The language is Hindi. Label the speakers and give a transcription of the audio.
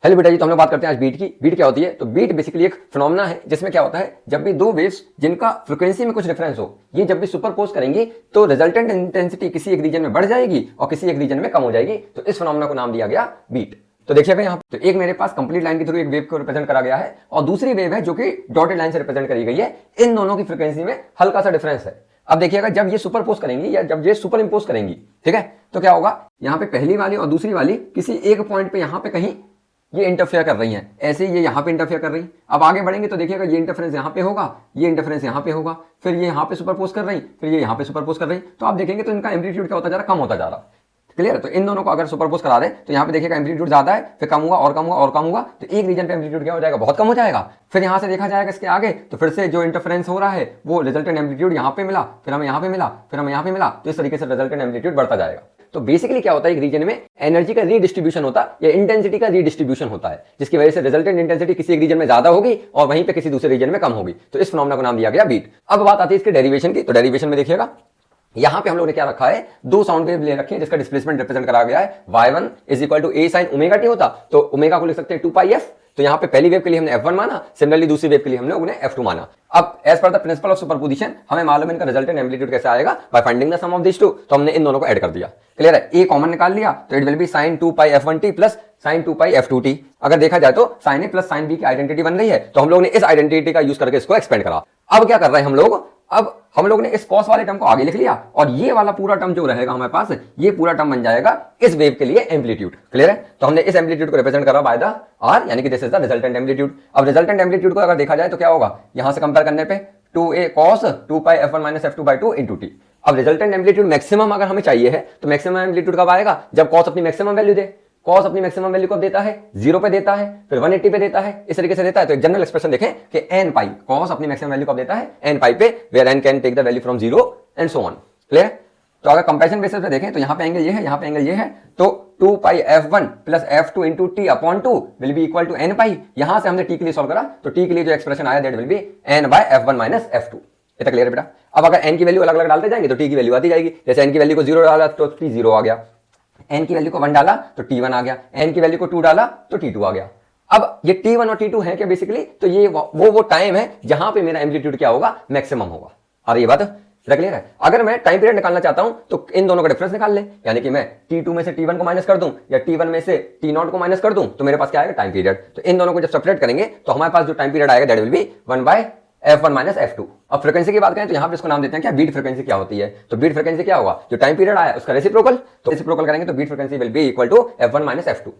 Speaker 1: हेलो बेटा जी, तो हम लोग बात करते हैं आज बीट की। बीट क्या होती है? तो बीट बेसिकली एक फिनोमेना है जिसमें क्या होता है, जब भी दो वेव्स जिनका फ्रीक्वेंसी में कुछ डिफरेंस हो, ये जब भी सुपरपोज करेंगी तो रिजल्टेंट इंटेंसिटी किसी एक रीजन में बढ़ जाएगी और किसी एक रीजन में कम हो जाएगी। तो इस फिनोमेना को नाम दिया गया बीट। तो देखिएगा यहाँ तो एक मेरे पास कंप्लीट लाइन के थ्रू एक वेव को रिप्रेजेंट करा गया है और दूसरी वेव है जो कि डॉटेड लाइन से रिप्रेजेंट करी गई है। इन दोनों की फ्रीक्वेंसी में हल्का सा डिफरेंस है। अब देखिएगा जब ये सुपरपोज करेंगी या जब ये सुपर इंपोज करेंगी, ठीक है, तो क्या होगा, यहाँ पे पहली वाली और दूसरी वाली किसी एक पॉइंट पे यहाँ पे कहीं ये इंटरफेयर कर रही हैं, ऐसे ये यहाँ पे इंटरफेयर कर रही। अब आगे बढ़ेंगे तो देखिएगा ये इंटरफेरेंस यहाँ पे होगा, ये इंटरफेरेंस यहाँ पे होगा, फिर ये यहाँ पे सुपरपोज कर रही, फिर ये यहाँ पे सुपरपोज कर रही। तो आप देखेंगे तो इनका एम्पलीट्यूड क्या होता जा रहा, कम होता जा रहा। क्लियर है? तो इन दोनों को अगर सुपरपोज करा दे तो यहाँ पे देखिएगा एम्पलीट्यूड ज्यादा है, फिर कम हुआ और कम हुआ और कम हुआ, तो एक रीजन पे एम्पलीट्यूड क्या हो जाएगा, बहुत कम हो जाएगा। फिर यहाँ से देखा जाएगा इसके आगे तो फिर से जो इंटरफेरेंस हो रहा है वो रिजल्टेंट एम्पलीट्यूड यहाँ पे मिला, फिर हमें यहाँ पे मिला, फिर हमें यहाँ पे मिला, तो इस तरीके से रिजल्टेंट एम्पलीट्यूड बढ़ता जाएगा। तो बेसिकली क्या होता है, एक रीजन में एनर्जी का रीडिस्ट्रीब्यूशन होता है या इंटेंसिटी का रीडिस्ट्रीब्यूशन होता है, जिसकी वजह से रिजल्टेंट इंटेंसिटी किसी एक रीजन में ज्यादा होगी और वहीं पे किसी दूसरे रीजन में कम होगी। तो इस फिनोमेना को नाम दिया गया बीट। अब बात आती है इसके डेरिवेशन की। तो डेरिवेशन में देखिएगा यहां पे हम लोग ने क्या रखा है, दो साउंड वेव ले रखे हैं जिसका डिस्प्लेसमेंट रिप्रेजेंट करा गया है y1 is equal to a sin omega t होता, तो ओमेगा को लिख सकते हैं 2πf। तो यहाँ पे पहली वेव के लिए हमने f1 माना, सिमिलरली दूसरी वेव के लिए हमने उन्हें f2 माना। अब as per the principle of superposition हमें मालूम है इनका रिजल्टेंट एम्पलीट्यूड कैसे आएगा, by finding the sum of this two. तो हमने इन दोनों को ऐड कर दिया। क्लियर है? a कॉमन निकाल लिया तो it will be sin 2πf1t plus sin 2πf2t। अगर देखा जाए तो sin a plus sin b की आइडेंटिटी बन रही है, तो हम लोग ने इस आइडेंटिटी का यूज करके इसको एक्सपेंड करा। अब क्या कर रहे हैं हम लोग, अब हम लोग ने इस कॉस वाले टर्म को आगे लिख लिया और ये वाला पूरा टर्म जो रहेगा हमारे पास, ये पूरा टर्म बन जाएगा इस वेव के लिए एम्पलीट्यूड। क्लियर है? तो हमने इस एम्पलीट्यूड को रिप्रेजेंट करा बाय द आर, यानी कि this is the resultant amplitude. अब रिजल्टेंट एम्पलीट्यूड को अगर देखा जाए तो क्या होगा, यहां से कंपेयर करने पे 2a cos 2πf1 f2/2 into t। अब रिजल्टेंट एम्पलीट्यूड मैक्सिमम अगर हमें चाहिए है तो मैक्सिमम एम्पलीट्यूड कब आएगा, जब cos अपनी मैक्सिमम वैल्यू दे। cos अपनी मैक्सिमम वैल्यू कब देता है, 0 पे देता है, फिर 180 पे देता है, इस तरीके से देता है। तो एक जनरल एक्सप्रेशन देखें कि n पाई, cos अपनी मैक्सिमम वैल्यू कब देता है, n पाई पे, where n can take the value from 0 and so on. Clear? तो अगर कंपैरिजन बेसिस पे देखें तो यहाँ पे एंगल ये है, यहाँ पे एंगल ये है, तो 2πf1 plus f2 into t upon 2 will be equal to n pi. यहां से हमने t के लिए सॉल्व करा तो t के लिए जो एक्सप्रेशन आया that will be n by f1 minus f2। इतना क्लियर है बेटा? अब अगर n की वैल्यू अलग अलग डालते जाएंगे तो t की वैल्यू आती जाएगी। जैसे n की वैल्यू को 0 डाला तो t 0 आ गया, n की वैल्यू को 1 डाला तो t1 आ गया, n की वैल्यू को 2 डाला तो t2 आ गया। अब ये t1 और t2 है क्या बेसिकली, तो ये वो टाइम है जहां पे मेरा एम्पलीट्यूड क्या होगा, मैक्सिमम होगा। और ये बात क्लियर है? अगर मैं टाइम पीरियड निकालना चाहता हूं तो इन दोनों का डिफरेंस निकाल ले, यानी कि मैं t2 में से t1 को माइनस कर दूं या t1 में से t0 को माइनस कर दूं, तो मेरे पास क्या आएगा, टाइम पीरियड। तो इन दोनों को जब सेपरेट करेंगे तो हमारे पास जो टाइम पीरियड आएगा that will B 1/f1 minus f2। अब फ्रीक्वेंसी की बात करें तो यहाँ पे इसको नाम देते हैं क्या, बीट फ्रीक्वेंसी क्या होती है। तो बीट फ्रीक्वेंसी क्या होगा, जो टाइम पीरियड आया उसका रेसिप्रोकल, तो रेसिप्रोकल करेंगे तो beat frequency will be equal to f1 minus f2।